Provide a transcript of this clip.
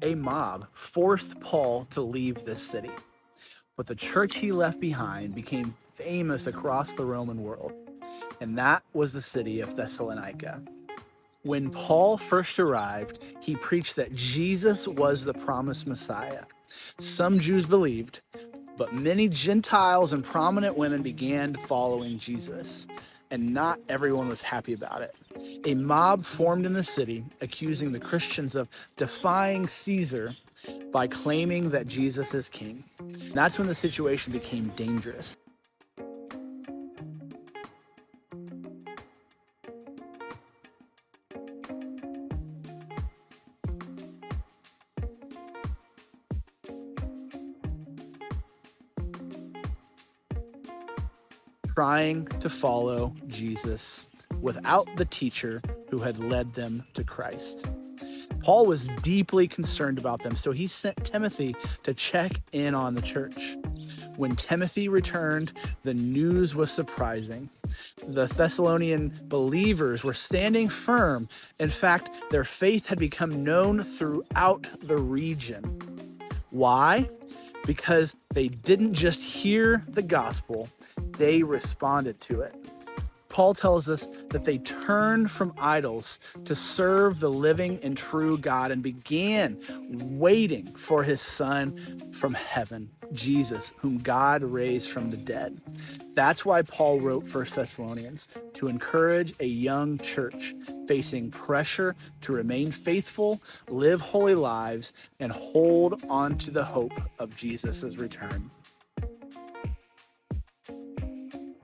A mob forced Paul to leave this city, but the church he left behind became famous across the Roman world, and that was the city of Thessalonica. When Paul first arrived, he preached that Jesus was the promised Messiah. Some Jews believed, but many Gentiles and prominent women began following Jesus, and not everyone was happy about it. A mob formed in the city, accusing the Christians of defying Caesar by claiming that Jesus is king. That's when the situation became dangerous. Trying to follow Jesus without the teacher who had led them to Christ. Paul was deeply concerned about them, so he sent Timothy to check in on the church. When Timothy returned, the news was surprising. The Thessalonian believers were standing firm. In fact, their faith had become known throughout the region. Why? Because they didn't just hear the gospel, they responded to it. Paul tells us that they turned from idols to serve the living and true God and began waiting for his Son from heaven, Jesus, whom God raised from the dead. That's why Paul wrote 1 Thessalonians, to encourage a young church facing pressure to remain faithful, live holy lives, and hold on to the hope of Jesus' return.